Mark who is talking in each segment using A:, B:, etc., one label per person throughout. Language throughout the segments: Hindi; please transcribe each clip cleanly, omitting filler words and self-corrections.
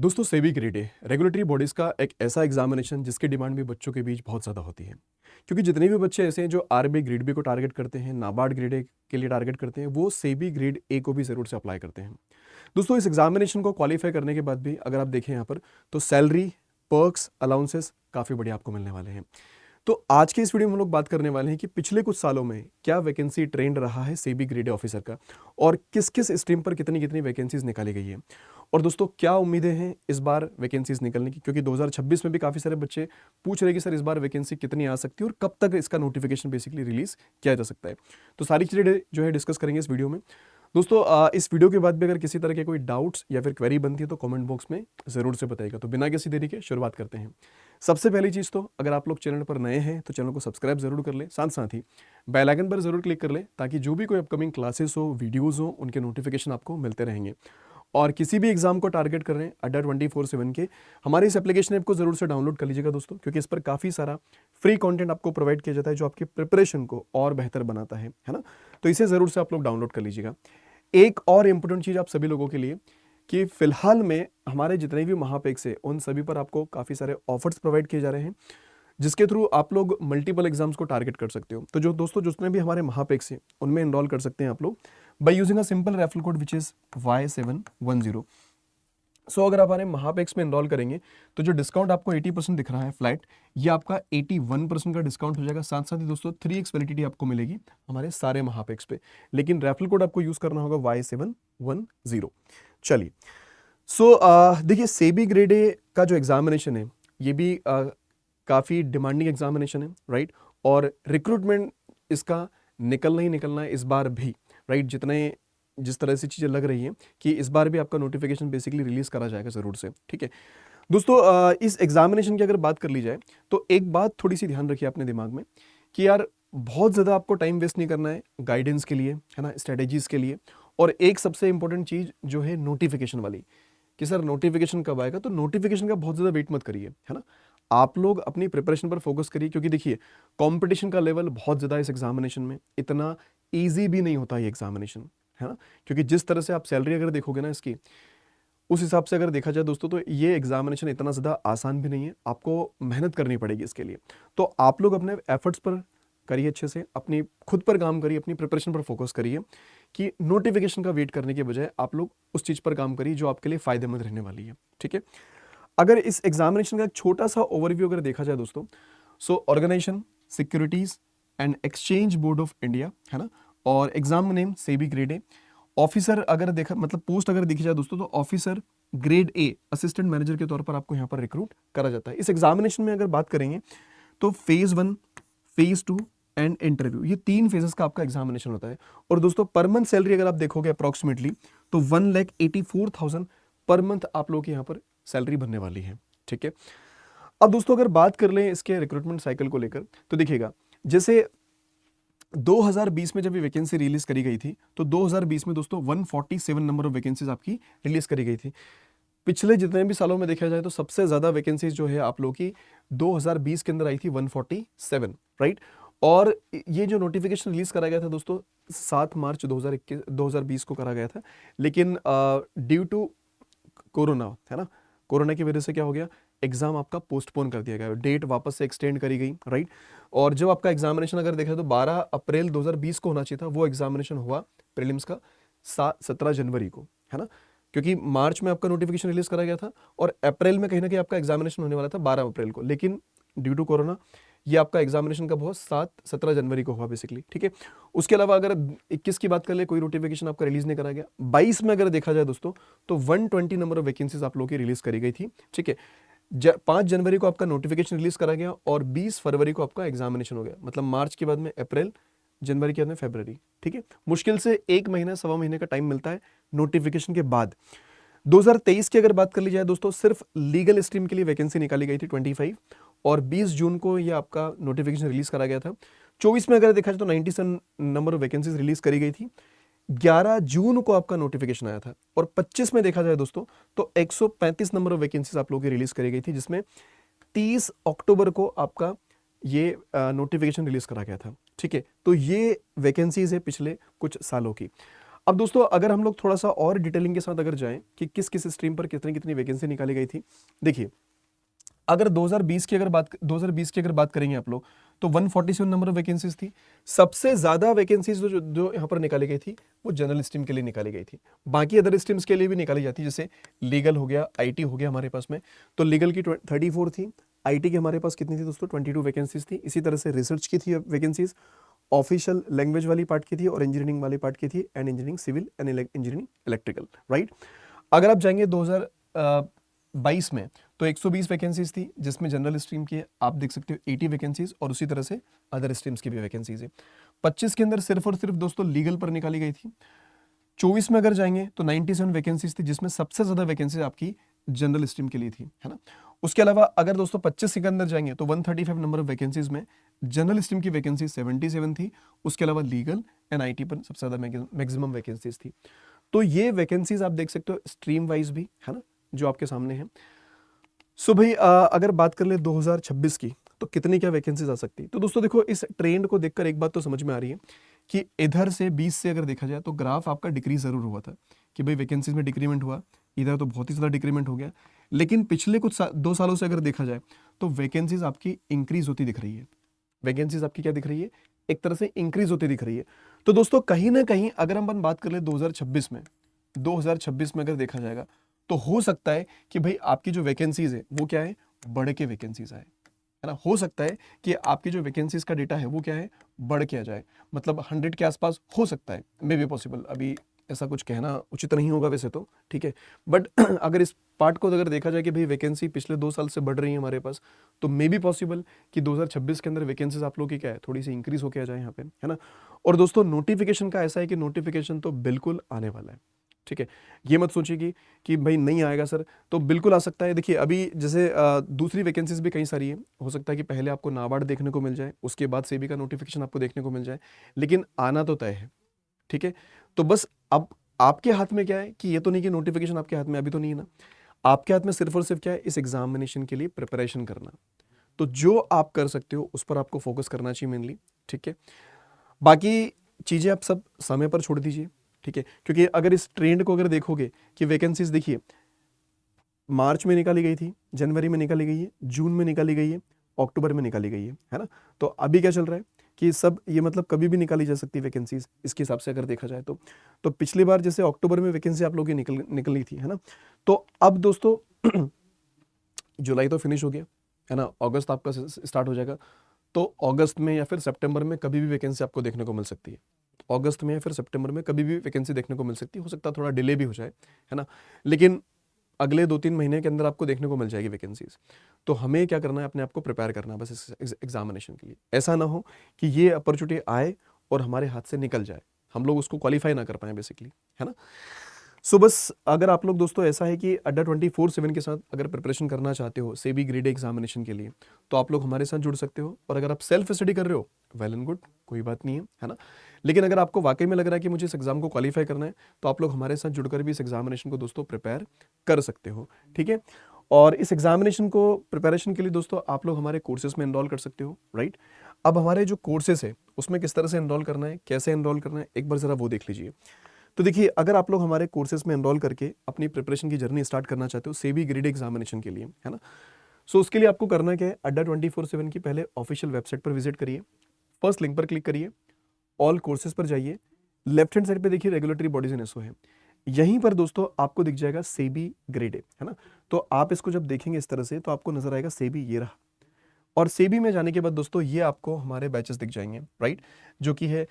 A: दोस्तों सेबी ग्रेड ए रेगुलेटरी बॉडीज का एक ऐसा एग्जामिनेशन जिसकी डिमांड भी बच्चों के बीच बहुत ज़्यादा होती है। क्योंकि जितने भी बच्चे ऐसे हैं जो आरबी ग्रेड बी को टारगेट करते हैं, नाबार्ड ग्रेड ए के लिए टारगेट करते हैं, वो सेबी ग्रेड ए को भी ज़रूर से अप्लाई करते हैं। दोस्तों इस एग्जामिनेशन को क्वालिफाई करने के बाद भी अगर आप देखें यहाँ पर, तो सैलरी, पर्क्स, अलाउंसेस काफ़ी बढ़िया आपको मिलने वाले हैं। तो आज के इस वीडियो में हम लोग बात करने वाले हैं कि पिछले कुछ सालों में क्या वैकेंसी ट्रेंड रहा है सेबी ग्रेड ए ऑफिसर का, और किस किस स्ट्रीम पर कितनी कितनी वैकेंसीज निकाली गई है, और दोस्तों क्या उम्मीदें हैं इस बार वैकेंसीज निकलने की। क्योंकि 2026 में भी काफ़ी सारे बच्चे पूछ रहे हैं कि सर इस बार वैकेंसी कितनी आ सकती है और कब तक इसका नोटिफिकेशन बेसिकली रिलीज किया जा सकता है। तो सारी चीज़ें जो है डिस्कस करेंगे इस वीडियो में। दोस्तों इस वीडियो के बाद भी अगर किसी तरह के कोई डाउट्स या फिर क्वेरी बनती है तो कमेंट बॉक्स में ज़रूर से बताइएगा। तो बिना किसी देरी के शुरुआत करते हैं। सबसे पहली चीज़, तो अगर आप लोग चैनल पर नए हैं तो चैनल को सब्सक्राइब जरूर कर लें, साथ साथ ही बेल आइकन पर जरूर क्लिक कर लें ताकि जो भी कोई अपकमिंग क्लासेस हो, वीडियोज़ हो, उनके नोटिफिकेशन आपको मिलते रहेंगे। और किसी भी एग्जाम को टारगेट कर रहे हैं अड्डा 24/7 के, हमारे इस एप्लीकेशन ऐप को जरूर से डाउनलोड कर लीजिएगा दोस्तों, क्योंकि इस पर काफ़ी सारा फ्री कंटेंट आपको प्रोवाइड किया जाता है जो आपकी प्रिपरेशन को और बेहतर बनाता है ना। तो इसे ज़रूर से आप लोग डाउनलोड कर लीजिएगा। एक और इम्पोर्टेंट चीज़ आप सभी लोगों के लिए कि फिलहाल में हमारे जितने भी महापेक्स है उन सभी पर आपको काफ़ी सारे ऑफर्स प्रोवाइड किए जा रहे हैं, जिसके थ्रू आप लोग मल्टीपल एग्जाम्स को टारगेट कर सकते हो। तो जो दोस्तों जितने भी हमारे महापेक्स हैं उनमें इनरोल कर सकते हैं आप लोग by using a simple referral code which is Y710। सो अगर आप हमारे महापेक्स में इनरोल करेंगे तो जो डिस्काउंट आपको 80% दिख रहा है फ्लैट, ये आपका 81% का डिस्काउंट हो जाएगा। साथ साथ ही दोस्तों 3x वैलिडिटी आपको मिलेगी हमारे सारे महापेक्स पे, लेकिन रेफरल कोड आपको यूज करना होगा Y710। चलिए, सो देखिए सेबी ग्रेड ए का जो एग्जामिनेशन है ये भी काफ़ी डिमांडिंग एग्जामिनेशन है, राइट। और रिक्रूटमेंट इसका निकलना ही निकलना है इस बार भी, राइट। जिस तरह से चीज़ें लग रही हैं कि इस बार भी आपका नोटिफिकेशन बेसिकली रिलीज करा जाएगा ज़रूर से, ठीक है दोस्तों। इस एग्जामिनेशन की अगर बात कर ली जाए तो एक बात थोड़ी सी ध्यान रखिए अपने दिमाग में कि यार बहुत ज़्यादा आपको टाइम वेस्ट नहीं करना है गाइडेंस के लिए, है ना, स्ट्रेटेजीज के लिए। और एक सबसे इंपॉर्टेंट चीज़ जो है नोटिफिकेशन वाली, कि सर नोटिफिकेशन कब आएगा, तो नोटिफिकेशन का बहुत ज़्यादा वेट मत करिए, है ना। आप लोग अपनी प्रिपरेशन पर फोकस करिए, क्योंकि देखिए कंपटीशन का लेवल बहुत ज़्यादा इस एग्जामिनेशन में, इतना ईजी भी नहीं होता ये एग्जामिनेशन, है ना। क्योंकि जिस तरह से आप सैलरी अगर देखोगे ना इसकी, उस हिसाब से अगर देखा जाए दोस्तों तो ये एग्जामिनेशन इतना ज़्यादा आसान भी नहीं है, आपको मेहनत करनी पड़ेगी इसके लिए। तो आप लोग अपने एफर्ट्स पर करिए, अच्छे से अपनी खुद पर काम करिए, अपनी प्रिपरेशन पर फोकस करिए, कि नोटिफिकेशन का वेट करने के बजाय आप लोग उस चीज़ पर काम करिए जो आपके लिए फ़ायदेमंद रहने वाली है, ठीक है। अगर इस एग्जामिनेशन का एक छोटा सा ओवरव्यू अगर देखा जाए दोस्तों, so organization securities and exchange board of India, है ना, और exam name SEBI grade A. Officer अगर देखा, मतलब पोस्ट अगर देखी जाए दोस्तों, तो officer grade A assistant manager के तौर पर आपको यहाँ पर रिक्रूट करा जाता है। इस एग्जामिनेशन में अगर बात करेंगे तो फेज 1, फेज 2 एंड इंटरव्यू, ये 3 फेजेस का आपका एग्जामिनेशन होता है। और दोस्तों पर मंथ सैलरी अगर आप देखोगे अप्रॉक्सीमेटली तो 1,84,000 पर मंथ आप लोग यहाँ पर सैलरी बनने वाली है, ठीक है। अब दोस्तों अगर बात कर लें इसके रिक्रूटमेंट साइकिल को लेकर, तो देखिएगा जैसे 2020 में जब ये वैकेंसी रिलीज करी गई थी तो 2020 में दोस्तों 147 नंबर ऑफ वैकेंसीज आपकी रिलीज करी गई थी। पिछले जितने भी सालों में देखा जाए तो सबसे ज्यादा वैकेंसीज जो है आप लोगों की 2020 के अंदर आई थी 147, राइट। और ये जो नोटिफिकेशन रिलीज करा गया था दोस्तों 7 मार्च 2020 को करा गया था, लेकिन ड्यू टू कोरोना, है ना, कोरोना की वजह से क्या हो गया, एग्जाम आपका पोस्टपोन कर दिया गया, डेट वापस से एक्सटेंड करी गई, राइट। और जब आपका एग्जामिनेशन अगर देखा तो 12 अप्रैल 2020 को होना चाहिए था, वो एग्जामिनेशन हुआ प्रीलिम्स का 17 जनवरी को, है ना। क्योंकि मार्च में आपका नोटिफिकेशन रिलीज करा गया था और अप्रैल में कहीं ना कहीं आपका एग्जामिनेशन होने वाला था 12 अप्रैल को, लेकिन ड्यू टू कोरोना ये आपका एग्जामिनेशन कब हुआ, 17 जनवरी को हुआ बेसिकली, ठीक है। उसके अलावा अगर 21 की बात कर ले, कोई नोटिफिकेशन आपका रिलीज नहीं करा गया। 22 में अगर देखा जाए दोस्तों तो 120 नंबर ऑफ वैकेंसीज आप लोगों की रिलीज करी गई थी, ठीक है। 5 जनवरी को आपका नोटिफिकेशन रिलीज करा गया और 20 फरवरी को आपका एग्जामिनेशन हो गया। मतलब मार्च के बाद में अप्रैल, जनवरी के बाद में फरवरी, ठीक है। मुश्किल से 1 महीना 1.25 महीने का टाइम मिलता है नोटिफिकेशन के बाद। 2023 की अगर बात कर ली जाए दोस्तों, सिर्फ लीगल स्ट्रीम के लिए वैकेंसी निकाली गई थी 25, और 20 जून को ये आपका नोटिफिकेशन रिलीज करा गया था। 24 में अगर देखा जाए तो 97 नंबर ऑफ वैकेंसीज रिलीज करी गई थी। 11 जून को आपका नोटिफिकेशन आया था। और 25 में देखा जाए दोस्तों तो 135 नंबर ऑफ वैकेंसीज आप लोगों की रिलीज करी गई थी, जिसमें 30 अक्टूबर को आपका ये नोटिफिकेशन रिलीज करा गया था, ठीक है। तो ये वैकेंसीज है पिछले कुछ सालों की। अब दोस्तों अगर हम लोग थोड़ा सा और डिटेलिंग के साथ अगर जाएं कि किस किस स्ट्रीम पर कितनी कितनी वैकेंसी निकाली गई थी, देखिए अगर 2020 की अगर बात करेंगे आप लोग, तो 147 नंबर ऑफ वैकेंसीज थी। सबसे ज्यादा वैकेंसीज जो यहाँ पर निकाली गई थी वो जनरल स्ट्रीम के लिए निकाली गई थी। बाकी अदर स्ट्रीम्स के लिए भी निकाली जाती है, जैसे लीगल हो गया, आईटी हो गया हमारे पास में, तो लीगल की 34 थी, आईटी की हमारे पास कितनी थी दोस्तों 22 वैकेंसीज थी। इसी तरह से रिसर्च की थी वैकेंसीज, ऑफिशियल लैंग्वेज वाली पार्ट की थी और इंजीनियरिंग वाली पार्ट की थी, and engineering civil and engineering electrical, right. अगर आप जाएंगे 2022 में, तो 120 वैकेंसीज थी, जिसमें जनरल स्ट्रीम की आप देख सकते हो 80 वैकेंसीज और उसी तरह से अदर स्ट्रीम्स की भी वैकेंसीज है। 25 के अंदर सिर्फ और सिर्फ दोस्तों लीगल पर निकाली गई थी। 24 में अगर जाएंगे तो 97 वैकेंसीज थी, जिसमें सबसे ज्यादा वैकेंसीज आपकी जनरल स्ट्रीम के लिए थी, है ना। उसके अलावा अगर दोस्तों 25 के अंदर जाएंगे तो 135 नंबर ऑफ वैकेंसीज में जनरल स्ट्रीम की वैकेंसी 77 थी। उसके अलावा लीगल एंड आईटी पर सबसे ज्यादा मैक्सिमम वैकेंसीज थी। तो ये वैकेंसीज आप देख सकते हो स्ट्रीम वाइज भी, है ना, जो आपके सामने है। सो भाई अगर बात कर ले 2026 की, तो कितनी क्या वैकेंसीज आ सकती है। तो दोस्तों देखो, इस ट्रेंड को देखकर एक बात तो समझ में आ रही है कि इधर से 20 से अगर देखा जाए तो ग्राफ आपका डिक्रीज जरूर हुआ था, कि भाई वैकेंसीज में डिक्रीमेंट हुआ, इधर तो बहुत ही ज्यादा डिक्रीमेंट हो गया। लेकिन पिछले कुछ 2 सालों से अगर देखा जाए तो वैकेंसीज आपकी इंक्रीज होती दिख रही है। वैकेंसीज आपकी क्या दिख रही है, एक तरह से इंक्रीज होती दिख रही है। तो दोस्तों कहीं ना कहीं अगर हम बात कर ले 2026 में, 2026 में अगर देखा जाएगा तो हो सकता है कि भाई आपकी जो वैकेंसीज है वो क्या है, बढ़ के वैकेंसीज आए, है ना। हो सकता है कि आपकी जो वैकेंसीज का डेटा है वो क्या है, बढ़ के आ जाए, मतलब 100 के आसपास हो सकता है, मे बी पॉसिबल। अभी ऐसा कुछ कहना उचित नहीं होगा वैसे तो, ठीक है, बट अगर इस पार्ट को अगर देखा जाए कि भाई वैकेंसी पिछले 2 साल से बढ़ रही है हमारे पास, तो मे बी पॉसिबल कि 2026 के अंदर वैकेंसीज आप लोग की क्या है, थोड़ी सी इंक्रीज होके आ जाए यहाँ पे, है ना। और दोस्तों नोटिफिकेशन का ऐसा है कि नोटिफिकेशन तो बिल्कुल आने वाला है, ठीक है। ये मत सोचिए कि भाई नहीं आएगा सर, तो बिल्कुल आ सकता है। देखिए अभी जैसे दूसरी वैकेंसीज भी कई सारी है, हो सकता है कि पहले आपको नाबार्ड देखने को मिल जाए, उसके बाद सेबी का नोटिफिकेशन आपको देखने को मिल जाए, लेकिन आना तो तय है, ठीक है। तो बस अब आपके हाथ में क्या है कि ये तो नहीं कि नोटिफिकेशन आपके हाथ में अभी तो नहीं है ना, आपके हाथ में सिर्फ और सिर्फ क्या है, इस एग्जामिनेशन के लिए प्रिपरेशन करना। तो जो आप कर सकते हो उस पर आपको फोकस करना चाहिए मेनली, ठीक है। बाकी चीजें आप सब समय पर छोड़ दीजिए, ठीक है, क्योंकि अगर इस ट्रेंड को अगर देखोगे कि वैकेंसीज देखिए मार्च में निकाली गई थी, जनवरी में निकाली गई है, जून में निकाली गई है, अक्टूबर में निकाली गई है ना। तो अभी क्या चल रहा है कि सब ये मतलब कभी भी निकाली जा सकती है वैकेंसीज, इसके हिसाब से अगर देखा जाए तो पिछली बार जैसे अक्टूबर में वैकेंसी आप लोगों की निकली थी, है ना। तो अब दोस्तों जुलाई तो फिनिश हो गया, है ना, अगस्त आपका स्टार्ट हो जाएगा, तो अगस्त में या फिर सितंबर में कभी भी वैकेंसी आपको देखने को मिल सकती है। अगस्त में या फिर सितंबर में कभी भी वैकेंसी देखने को मिल सकती है, हो सकता है थोड़ा डिले भी हो जाए, है ना, लेकिन अगले 2-3 महीने के अंदर आपको देखने को मिल जाएगी वैकेंसीज। तो हमें क्या करना है, अपने आप को प्रिपेयर करना है बस इस एग्जामिनेशन के लिए। ऐसा ना हो कि ये अपॉर्चुनिटी आए और हमारे हाथ से निकल जाए, हम लोग उसको क्वालिफाई ना कर पाए बेसिकली, है ना। सो बस अगर आप लोग दोस्तों ऐसा है कि अड्डा 24/7 के साथ अगर प्रिपरेशन करना चाहते हो सेबी ग्रेड एग्जामिनेशन के लिए, तो आप लोग हमारे साथ जुड़ सकते हो। और अगर आप सेल्फ स्टडी कर रहे हो, वेल एंड गुड, कोई बात नहीं है ना। लेकिन अगर आपको वाकई में लग रहा है कि मुझे इस एग्जाम को क्वालिफाई करना है, तो आप लोग हमारे साथ जुड़कर भी इस एग्जामिनेशन को दोस्तों प्रिपेयर कर सकते हो, ठीक है। और इस एग्जामिनेशन को प्रिपरेशन के लिए दोस्तों आप लोग हमारे कोर्सेज में एनरोल कर सकते हो, राइट। अब हमारे जो कोर्सेज है उसमें किस तरह से एनरोल करना है, कैसे एनरोल करना है, एक बार जरा वो देख लीजिए। तो देखिए अगर आप लोग हमारे कोर्सेज में एनरोल करके अपनी प्रिपरेशन की जर्नी स्टार्ट करना चाहते हो सेबी ग्रेड एग्जामिनेशन के लिए, है ना, सो उसके लिए आपको करना क्या है, अड्डा 24/7 की पहले ऑफिशियल वेबसाइट पर विजिट करिए, फर्स्ट लिंक पर क्लिक करिए, ऑल कोर्सेज पर जाइए, लेफ्ट हैंड साइड पे देखिए रेगुलेटरी बॉडीज इन एसओ है, यहीं पर दोस्तों आपको दिख जाएगा सेबी ग्रेड है ना। तो आप इसको जब देखेंगे इस तरह से तो आपको नजर आएगा सेबी, ये रहा। और सेबी में जाने के बाद दोस्तों ये आपको हमारे बैचेस दिख जाएंगे, राइट, जो कि है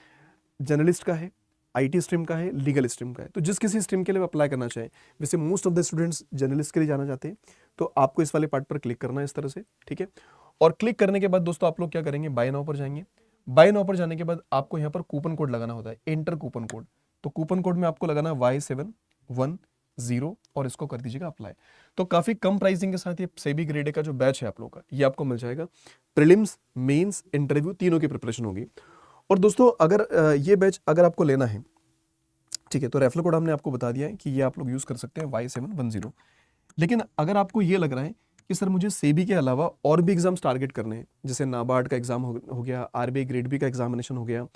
A: जर्नलिस्ट का है, आईटी स्ट्रीम का है, लीगल स्ट्रीम का है। तो जिस किसी स्ट्रीम के लिए अप्लाई करना चाहे, वैसे most of the students journalist के लिए जाना चाहते हैं, तो आपको इस वाले पार्ट पर क्लिक करना है इस तरह से, ठीक है। और क्लिक करने के बाद दोस्तों आप लोग क्या करेंगे, बाय नाउ पर जाएंगे। बाय नाउ पर जाने के बाद आपको यहाँ पर कूपन कोड लगाना होता है, एंटर कूपन कोड। तो कूपन कोड में आपको लगाना Y710 और इसको कर दीजिएगा अप्लाई। तो काफी कम प्राइसिंग के साथ ये सेबी ग्रेड का जो बैच है आप लोग का, ये आपको मिल जाएगा। प्रीलिम्स, मेंस, इंटरव्यू तीनों की प्रिपरेशन होगी। और दोस्तों अगर ये बैच अगर आपको लेना है, ठीक है, तो रेफरल कोड हमने आपको बता दिया है कि ये आप लोग यूज कर सकते हैं Y710। लेकिन अगर आपको ये लग रहा है कि सर मुझे सेबी के अलावा और भी एग्जाम्स टारगेट करने हैं, जैसे नाबार्ड का एग्जाम हो गया, आरबीआई ग्रेड बी का एग्जामिनेशन हो गया,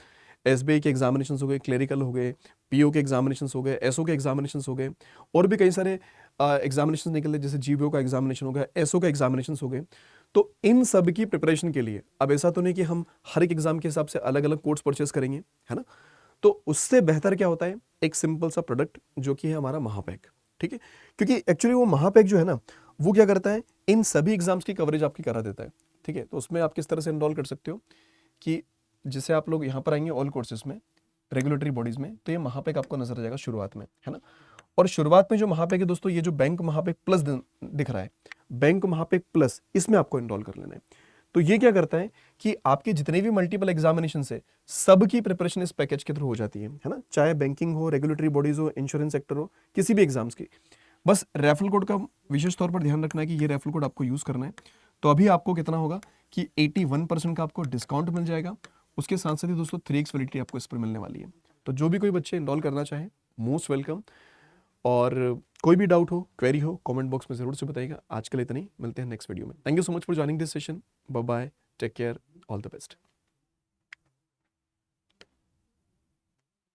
A: एसबीआई के एग्जामिनेशन हो गए, क्लेरिकल हो गए, पीओ के एग्जामिनेशंस हो गए, एसओ के एग्जामिनेशंस हो गए, और भी कई सारे एग्जामिनेशन निकले, जैसे जीवीओ का एग्जामिनेशन हो गया, एसओ का एग्जामिनेशंस हो गए। तो इन सब की प्रिपरेशन के लिए अब ऐसा तो नहीं कि हम हर एक एग्जाम के हिसाब से अलग अलग कोर्स परचेस करेंगे, है ना। तो उससे बेहतर क्या होता है, एक सिंपल सा प्रोडक्ट जो कि है हमारा महापैक, ठीक है। क्योंकि एक्चुअली वो महापैक जो है ना, वो क्या करता है, इन सभी एग्जाम्स की कवरेज आपकी करा देता है, ठीक है। तो उसमें आप किस तरह से इनरोल कर सकते हो कि जैसे आप लोग यहाँ पर आएंगे ऑल कोर्सेज में, रेगुलेटरी बॉडीज में, तो ये महापैक आपको नजर आ जाएगा शुरुआत में, है ना। और शुरुआत में जो महापैक है दोस्तों, ये जो बैंक महापैक प्लस दिख रहा है, बैंक महापैक प्लस, इसमें आपको इनरोल कर लेना है। तो ये क्या करता है कि आपके जितने भी मल्टीपल एग्जामिनेशन है, सबकी प्रिपरेशन इस पैकेज के थ्रू हो जाती है ना। चाहे बैंकिंग हो, रेगुलेटरी बॉडीज हो, इंश्योरेंस सेक्टर हो, किसी भी एग्जाम्स की, बस रेफरल कोड का विशेष तौर पर ध्यान रखना है कि ये रेफरल कोड आपको यूज करना है। तो अभी आपको कितना होगा कि 81% का आपको डिस्काउंट मिल जाएगा। उसके साथ साथ ही दोस्तों 3x वैलिडिटी आपको इस पर मिलने वाली है। तो जो भी कोई बच्चे इनरोल करना चाहे, मोस्ट वेलकम। और कोई भी डाउट हो, क्वेरी हो, कमेंट बॉक्स में जरूर से बताइएगा। आज के लिए इतना ही, मिलते हैं नेक्स्ट वीडियो में। Thank you so much for joining this session. Bye bye, take care, all the best.